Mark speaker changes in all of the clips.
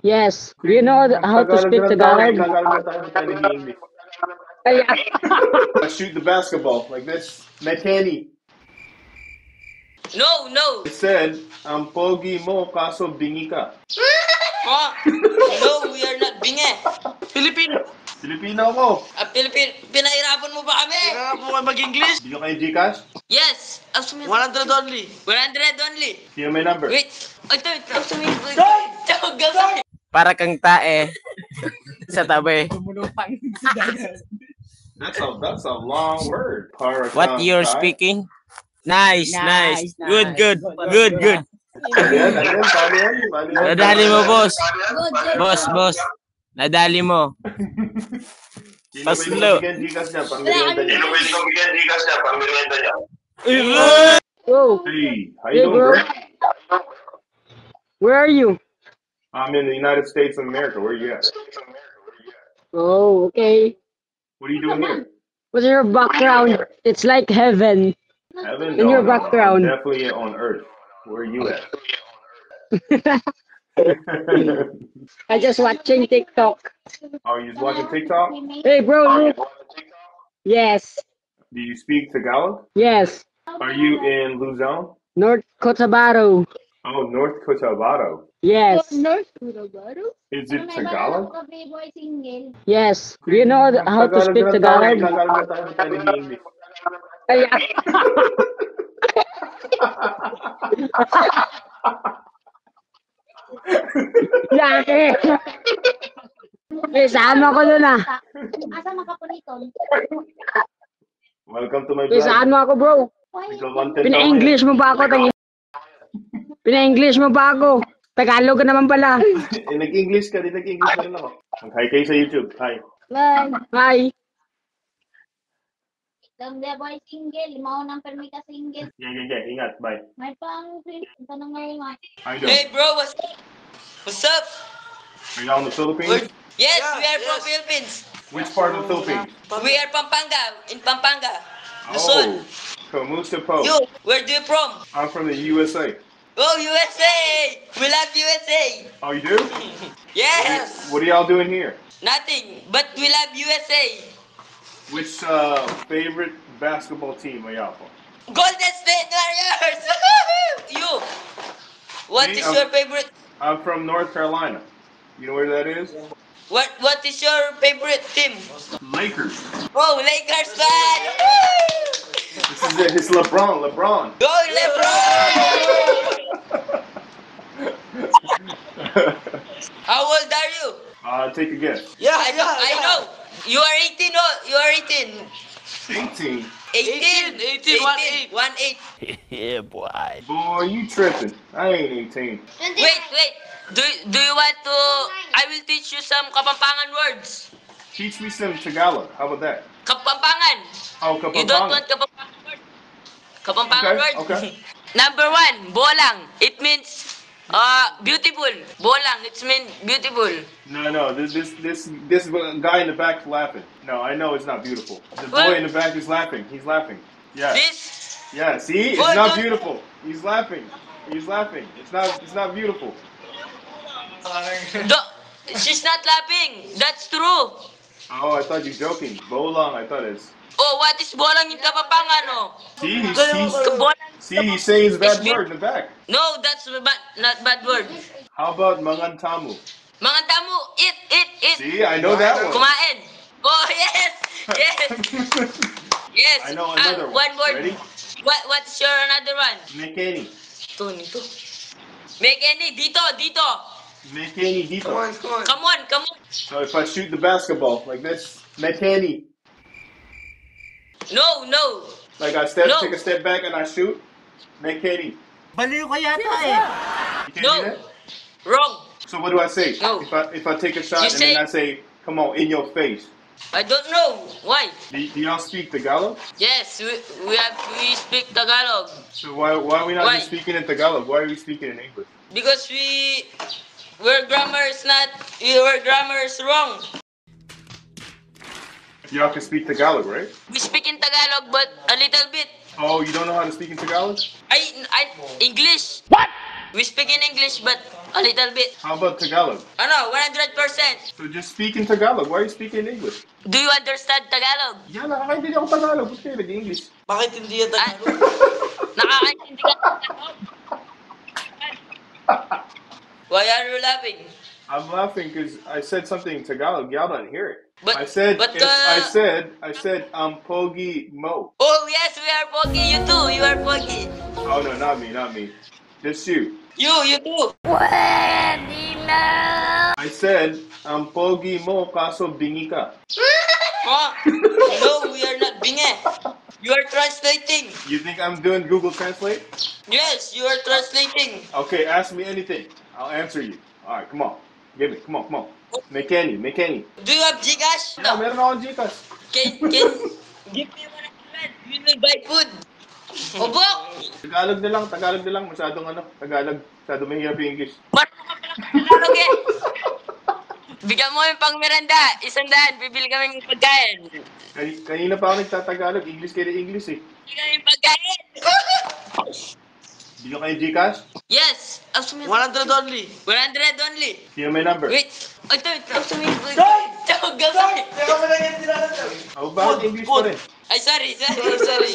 Speaker 1: Yes. Do you know how to
Speaker 2: Tagalog na
Speaker 1: speak
Speaker 2: lang tayo.
Speaker 1: Tagalog?
Speaker 2: Tagalog na tayo. Hindi tayo nag-English.
Speaker 1: Ay,
Speaker 2: Shoot the basketball like this. McKenny.
Speaker 3: No, no.
Speaker 2: I said, ang pogi mo kaso bingi ka.
Speaker 3: Oh, no, we are not binge. Filipino.
Speaker 2: Filipino ako.
Speaker 3: Pinahirapan mo ba kami?
Speaker 4: Kaya po kayo mag-English?
Speaker 2: Hindi nyo kayo Gcash?
Speaker 3: Yes.
Speaker 4: 100 only.
Speaker 3: 100 only.
Speaker 2: Sino may number?
Speaker 3: Wait. Ito. Ito.
Speaker 5: Para kang tae sa tabi.
Speaker 2: That's a long word. Para
Speaker 5: What
Speaker 2: kang
Speaker 5: you're
Speaker 2: tayo.
Speaker 5: speaking? Nice. Good.
Speaker 2: Paano yan?
Speaker 5: Nadali mo, boss. Boss. Nadali mo.
Speaker 2: Sino
Speaker 5: Paslo.
Speaker 2: ba yung Gcash niya? Pang-merienda niya.
Speaker 1: whoa.
Speaker 2: Hey, how
Speaker 1: Hey,
Speaker 2: you doing,
Speaker 1: bro.
Speaker 2: bro?
Speaker 1: Where are you?
Speaker 2: I'm in the United States of America. Where are you at?
Speaker 1: Oh, okay.
Speaker 2: What are you doing here?
Speaker 1: What's your background? It's like heaven.
Speaker 2: Heaven?
Speaker 1: In your
Speaker 2: No,
Speaker 1: background.
Speaker 2: I'm definitely on Earth. Where are you at?
Speaker 1: I just watching TikTok.
Speaker 2: Are you just watching TikTok?
Speaker 1: Hey, bro, look. Yes.
Speaker 2: Do you speak Tagalog?
Speaker 1: Yes.
Speaker 2: Are you in Luzon?
Speaker 1: North Cotabato.
Speaker 2: Oh, North Cotabato.
Speaker 1: Yes.
Speaker 2: Is it Tagalog?
Speaker 1: Yes. Do you know how to speak Tagalog?
Speaker 2: Tagalog na tayo. Hindi tayo nag-English.
Speaker 1: Ay, Yaki! Isaan mo ako dun ah.
Speaker 6: Asa makapuniton?
Speaker 2: Welcome to my vlog.
Speaker 1: Isaan mo ako, bro.
Speaker 2: Ikaw content
Speaker 1: Pina-English mo ba ako? Pina-English mo ba ako? Tagalog ka naman pala.
Speaker 2: Nag-English ka, di nag-English na rin ako. Mag-hi kayo sa YouTube. Hi.
Speaker 6: Bye.
Speaker 1: Hi.
Speaker 6: Lang dia boy single, mau nang permita single.
Speaker 2: Yeah. Ingat. Bye.
Speaker 6: May pang tanong ngayon nga.
Speaker 2: How you doing?
Speaker 3: Hey, bro. What's up?
Speaker 2: Are you out in the Philippines?
Speaker 3: Yes,
Speaker 4: Yeah,
Speaker 3: we are from
Speaker 4: yes.
Speaker 3: Philippines.
Speaker 2: Which part of the Philippines?
Speaker 3: We are Pampanga. In Pampanga.
Speaker 2: Oh,
Speaker 3: Luzon.
Speaker 2: Kamusta po?
Speaker 3: You, where do you from?
Speaker 2: I'm from the USA.
Speaker 3: Oh, USA! We love USA!
Speaker 2: Oh, you do?
Speaker 3: Yes!
Speaker 2: What are y'all doing here?
Speaker 3: Nothing, but we love USA!
Speaker 2: Which favorite basketball team are y'all from?
Speaker 3: Golden State Warriors! You! What
Speaker 2: Me,
Speaker 3: is
Speaker 2: I'm-
Speaker 3: your favorite?
Speaker 2: I'm from North Carolina. You know where that is?
Speaker 3: What is your favorite team?
Speaker 2: Lakers.
Speaker 3: Oh, Lakers fan!
Speaker 2: This is it. It's LeBron.
Speaker 3: Go LeBron! How old are you?
Speaker 2: Take a guess.
Speaker 3: I know. You are 18, no? You are 18.
Speaker 2: 18.
Speaker 3: 18.
Speaker 4: 18,
Speaker 3: 18.
Speaker 5: Yeah, boy.
Speaker 2: Boy, you tripping. I ain't 18.
Speaker 3: Wait. Do you want to... I will teach you some Kapampangan words.
Speaker 2: Teach me some Tagalog. How about that?
Speaker 3: Kapampangan.
Speaker 2: Oh,
Speaker 3: You don't
Speaker 2: Kapampangan.
Speaker 3: want Kapampangan words? Kapampangan
Speaker 2: Okay,
Speaker 3: words?
Speaker 2: okay.
Speaker 3: Number 1, bolang. It means beautiful. Bolang, it means beautiful.
Speaker 2: No. This guy in the back is laughing. No, I know it's not beautiful. The boy in the back is laughing. He's laughing. Yeah.
Speaker 3: This...
Speaker 2: Yeah. See, it's
Speaker 3: Boy,
Speaker 2: not
Speaker 3: don't-
Speaker 2: beautiful. He's laughing. It's not beautiful.
Speaker 3: She's not laughing. That's true.
Speaker 2: Oh, I thought you were joking. Bolang, I thought it's.
Speaker 3: Oh, what is bolang in Kapampangan, oh?
Speaker 2: See,
Speaker 3: Bolang.
Speaker 2: he's saying his bad
Speaker 3: It's
Speaker 2: word in the back.
Speaker 3: No, that's not bad word.
Speaker 2: How about mangantamu?
Speaker 3: Mga tamu, eat.
Speaker 2: See, I know that one.
Speaker 3: Kumain. Oh, yes. Yes.
Speaker 2: I know another
Speaker 3: One word.
Speaker 2: Ready?
Speaker 3: What's your another one?
Speaker 2: Mekeni.
Speaker 3: Nito. Make any. Dito.
Speaker 2: Mekeni dito.
Speaker 3: Come on.
Speaker 2: So if I shoot the basketball like this, Mekeni.
Speaker 3: No.
Speaker 2: Like I
Speaker 3: No.
Speaker 2: take a step back and I shoot, Mekeni.
Speaker 5: Baliw ka yata eh.
Speaker 2: You can't
Speaker 3: No.
Speaker 2: do that?
Speaker 3: Wrong.
Speaker 2: So what do I say?
Speaker 3: No.
Speaker 2: If I take a shot
Speaker 3: You
Speaker 2: and then
Speaker 3: say-
Speaker 2: I say, come on, in your face.
Speaker 3: I don't know. Why?
Speaker 2: Do y'all speak Tagalog?
Speaker 3: Yes, we speak Tagalog.
Speaker 2: So why are we not
Speaker 3: Why?
Speaker 2: just speaking in Tagalog? Why are we speaking in English?
Speaker 3: Because your grammar is wrong.
Speaker 2: Y'all can speak Tagalog, right?
Speaker 3: We speak in Tagalog, but a little bit.
Speaker 2: Oh, you don't know how to speak in Tagalog?
Speaker 3: I English. What? We speak in English, but a little bit.
Speaker 2: How about Tagalog?
Speaker 3: Ano, 100%.
Speaker 2: So just speak in Tagalog. Why are you speaking in English?
Speaker 3: Do you understand Tagalog?
Speaker 2: Yeah, nakakaintindi ako Tagalog. Ba't kayo nag-English?
Speaker 4: Bakit hindi yan
Speaker 3: Ah,
Speaker 4: Tagalog?
Speaker 3: nakakaintindi ka ng Tagalog? Why are you laughing?
Speaker 2: I'm laughing because I said something in Tagalog. Y'all don't hear it.
Speaker 3: But-
Speaker 2: I said,
Speaker 3: but,
Speaker 2: I said, Pogi Mo.
Speaker 3: Oh, yes, we are Pogi. You too. You are Pogi.
Speaker 2: Oh no, not me. Just you.
Speaker 3: You too.
Speaker 2: I said, Pogi Mo kaso bingi ka.
Speaker 3: Oh, no, we are not binge. You are translating.
Speaker 2: You think I'm doing Google Translate?
Speaker 3: Yes, you are translating.
Speaker 2: Okay, ask me anything. I'll answer you. All right, come on. Give me. Come on. Mekeni.
Speaker 3: Do you have Gcash?
Speaker 2: No, meron akong Gcash.
Speaker 3: Can give me 100. We will buy food. Obo!
Speaker 2: Tagalog na lang. Masyadong masyadong mahirap yung English.
Speaker 3: Marunong ka pala Tagalog eh. Bigyan mo yung pang merenda. 100. Bibili kami ng pagkain.
Speaker 2: Kanina pa ako nagtatagalog. English kayo na English eh.
Speaker 3: Bibili kami ng pagkain.
Speaker 2: Bigyan kayo Gcash?
Speaker 3: Yes.
Speaker 4: 100 only.
Speaker 3: 100 only.
Speaker 2: Sino may number?
Speaker 3: Wait. Ito. Tawag ka kami.
Speaker 4: Teka mo lang yan tinatawag.
Speaker 2: Oh, bakit English pa rin?
Speaker 3: Ay, sorry.
Speaker 4: Sorry.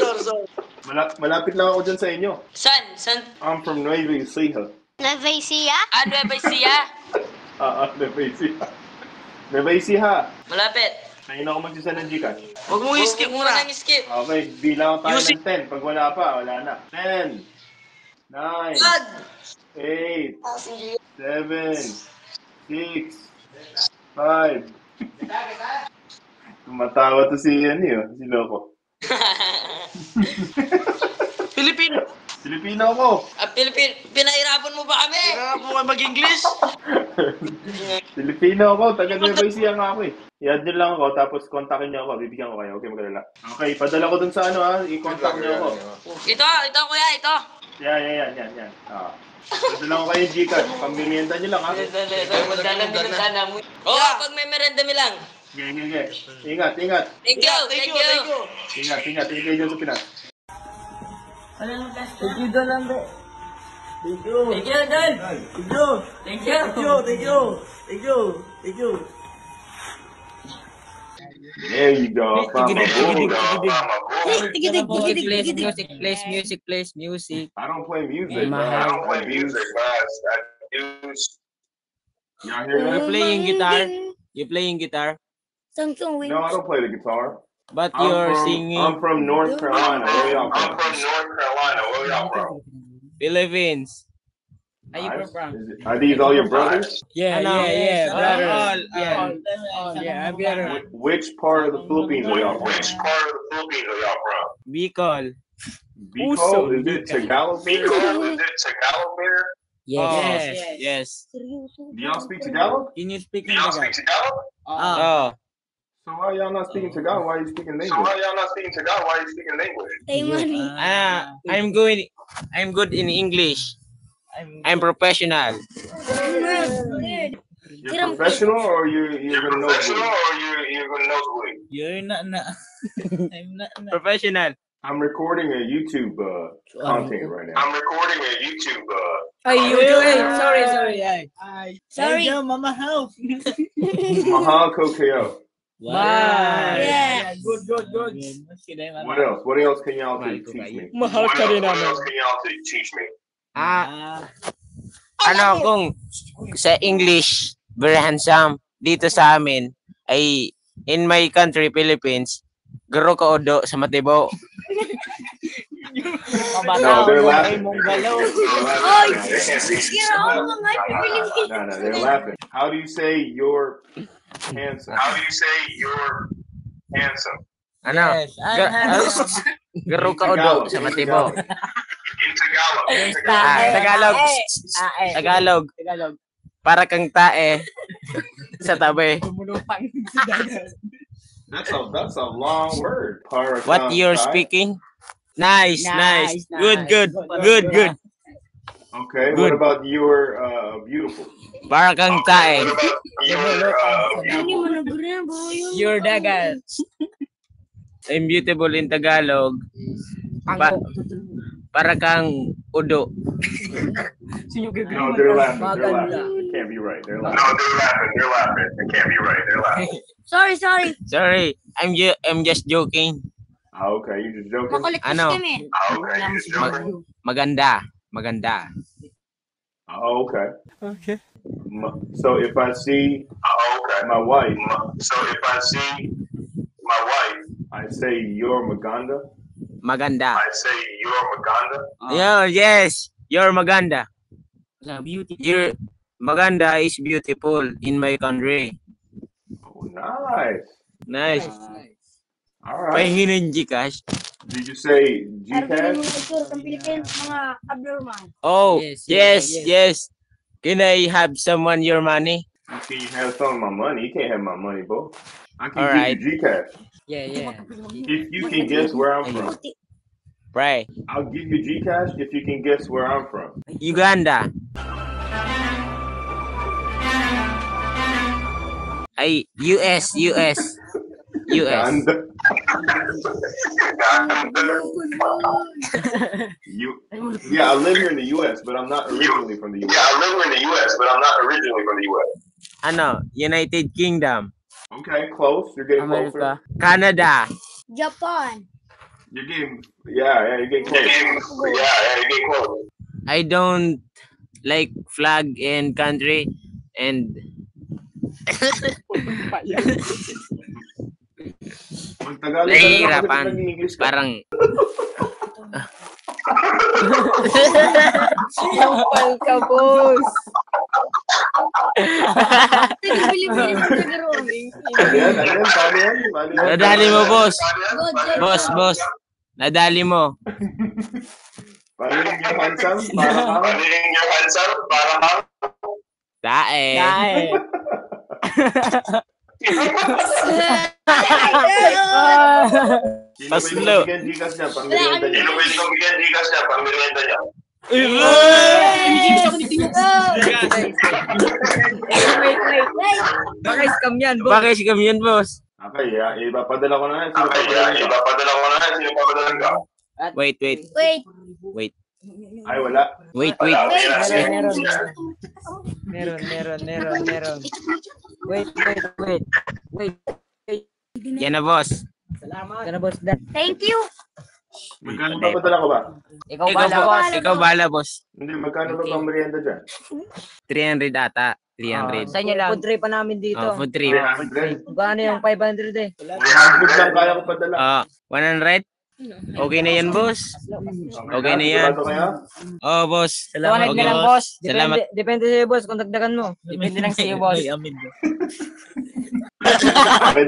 Speaker 2: Malapit lang ako dyan sa inyo.
Speaker 3: San?
Speaker 2: I'm from Nueva Ecija.
Speaker 6: Nueva Ecija?
Speaker 3: Nueva Ecija?
Speaker 2: Nueva Ecija. Nueva Ecija.
Speaker 3: Malapit.
Speaker 2: Kanina ako magsisa ng Gcash.
Speaker 4: Huwag mo i-skip muna.
Speaker 3: Huwag mo nang skip.
Speaker 2: Okay, bilang tayo
Speaker 4: Music.
Speaker 2: ng 10. Pag wala pa, wala na. 10, 9, 8, 7, 6, 5. Tumatawa to si si Loco.
Speaker 4: Filipino.
Speaker 2: Filipino ako.
Speaker 3: Pinahirapan mo ba kami?
Speaker 4: Kailangan mo kayo mag-English?
Speaker 2: Filipino ako. Taga Nueva Ecija nga ako eh. I-add nyo lang ako, tapos kontakin nyo ako. Bibigyan ko kayo. Okay, magdala. Okay, padala ko dun sa i-contact nyo ako.
Speaker 3: Ito kuya, ito.
Speaker 2: Yan. Padala ko kayo yung Gcash. Pambirienda nyo lang ha.
Speaker 3: Magdala din sana mo. Oo, pag may merenda mi lang.
Speaker 2: Okay. Ingat.
Speaker 3: Thank you.
Speaker 2: Ingat kayo dyan sa Pinas.
Speaker 3: Thank you, Don.
Speaker 2: There you go.
Speaker 5: Music, please. Music.
Speaker 2: I don't play music.
Speaker 5: Mahal.
Speaker 2: I don't play music, guys. Y'all hear that?
Speaker 5: You playing guitar?
Speaker 6: Samsung Win.
Speaker 2: No, I don't play the guitar.
Speaker 5: But you're singing
Speaker 2: I'm from North Carolina. Where y'all from?
Speaker 5: Philippines.
Speaker 2: Nice. Are these all your brothers?
Speaker 5: Yeah, brother. I'm brother.
Speaker 2: Which part of the Philippines are y'all from?
Speaker 5: Bicol.
Speaker 2: Bicol? Is it Tagalog?
Speaker 5: Yes.
Speaker 2: Do y'all speak Tagalog?
Speaker 5: Can you speak in Tagalog? Oh.
Speaker 2: So why y'all not speaking Tagalog? Why are you speaking English?
Speaker 6: Say money.
Speaker 5: I'm good in English. I'm professional.
Speaker 2: You're professional or you're gonna know?
Speaker 5: You're not. I'm not. Professional.
Speaker 2: I'm recording a YouTube content right now.
Speaker 6: Sorry.
Speaker 2: Mahal Kokeo.
Speaker 5: Wow.
Speaker 6: Yeah.
Speaker 5: Good.
Speaker 2: What else can y'all teach me?
Speaker 5: Mahal ka rin naman. Kung sa English, very handsome. Dito sa amin, ay in my country, Philippines, garo ka odo sa matibo.
Speaker 2: No, they're laughing. No, they're laughing. How do you say you're handsome?
Speaker 5: Ano? Garo ka odo sa matibo. Tagalog. Para kang tae sa tabi.
Speaker 2: That's a long word.
Speaker 5: What you're speaking? Nice. Good.
Speaker 2: Okay, what about you're beautiful?
Speaker 5: Para kang tae. You're dagat. I'm beautiful in Tagalog. Para kang udo.
Speaker 2: No, they're laughing. They're laughing. It can't be right. They're laughing. No, they're laughing. They're laughing. It can't be right. They're laughing.
Speaker 6: Sorry.
Speaker 5: Sorry, I'm just joking.
Speaker 2: Oh, okay, you just joking.
Speaker 6: Makulit kasi
Speaker 5: Ano?
Speaker 6: kami.
Speaker 2: Oh, okay, you just joking.
Speaker 5: Maganda.
Speaker 2: Oh, okay. Okay. So if I see my wife, I say you're Maganda.
Speaker 5: Maganda.
Speaker 2: I say you're Maganda.
Speaker 5: Yeah, yes. You're maganda. You're maganda is beautiful in my country.
Speaker 2: Oh, nice.
Speaker 5: Nice.
Speaker 2: All right.
Speaker 5: Pahingi ng Gcash.
Speaker 2: Did you say
Speaker 6: Arvin
Speaker 2: Gcash?
Speaker 6: mga tour ng Philippines, mga abnormal.
Speaker 5: Oh, yes. Can I have someone your money?
Speaker 2: Can you have some of my money? You can't have my money, bro. I can
Speaker 5: All
Speaker 2: give
Speaker 5: right.
Speaker 2: you Gcash.
Speaker 1: Yeah.
Speaker 2: If you can guess where I'm from,
Speaker 5: Right.
Speaker 2: I'll give you Gcash if you can guess where I'm from.
Speaker 5: Uganda. Ay, US.
Speaker 2: Uganda. Yeah, I live here in the U.S., but I'm not originally from the U.S.
Speaker 5: Ano? United Kingdom.
Speaker 2: Okay, close. You're getting closer.
Speaker 5: Canada.
Speaker 6: Japan.
Speaker 2: You're getting, yeah, you're getting close.
Speaker 5: I don't like flag and country and
Speaker 2: Mag-Tagalog ka na lang,
Speaker 5: nahihirapan.
Speaker 2: bakit nag-English ka?
Speaker 5: Parang
Speaker 1: Sampal ka, boss.
Speaker 6: Taga Pilipinas na garoon.
Speaker 2: Paano yan? Paano yan?
Speaker 5: nadali mo, boss.
Speaker 6: Good.
Speaker 5: Boss. Nadali mo.
Speaker 2: Paano yung handsome? Para ka?
Speaker 5: Dae.
Speaker 2: Sino ba
Speaker 5: Paslo.
Speaker 2: yung bigyan Gcash niya? Pang-merienda niya.
Speaker 1: Wait. Baka scam yan, boss.
Speaker 5: Bakit si kami yan, boss?
Speaker 2: Okay, ipapadala ko na yan. Sino papadala ka?
Speaker 5: Wait.
Speaker 6: Wait.
Speaker 2: Ay, wala.
Speaker 5: Wait.
Speaker 1: Meron. Wait.
Speaker 5: Yan na, boss.
Speaker 1: Salamat. Yan na, boss. Dan.
Speaker 6: Thank you.
Speaker 2: Magkano papadala ko ba?
Speaker 5: Ikaw bala, boss.
Speaker 2: Hindi, magkano ba pang merienda dyan?
Speaker 5: 300 ata. 300.
Speaker 1: Sa inyo lang. Food trip pa namin dito.
Speaker 5: Oh, food trip.
Speaker 2: 300.
Speaker 1: Gano yung 500 eh?
Speaker 2: 100 lang kaya ko padala.
Speaker 5: 100? Okay na yan, boss. Okay na yan.
Speaker 2: Sigurado kaya?
Speaker 5: Oh, boss.
Speaker 1: Salamat
Speaker 5: Okay,
Speaker 1: na lang, boss.
Speaker 5: Salamat.
Speaker 1: Depende sa'yo, boss, kung dagdagan mo. Depende lang sa'yo, boss.
Speaker 2: Okay,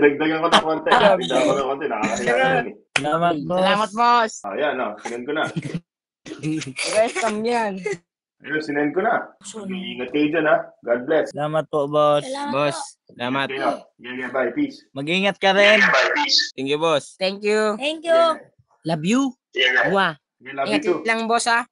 Speaker 2: dagdagan ko ng konti. Dagdagan ko ng konti. Nakakahiya naman eh.
Speaker 1: Salamat, boss.
Speaker 2: Ayan, sinend ko na.
Speaker 1: Guys, scam yan.
Speaker 2: Ayun, sinend ko na. Ingat kayo dyan, ha. God bless.
Speaker 7: Salamat po, boss.
Speaker 5: Boss, salamat.
Speaker 2: Yeah, bye. Peace.
Speaker 7: Mag-ingat ka rin.
Speaker 5: Thank you, boss.
Speaker 1: Thank you.
Speaker 6: Thank you.
Speaker 1: Love you.
Speaker 2: Yeah.
Speaker 1: Wah.
Speaker 2: Love you too.
Speaker 1: Lang, boss, ah.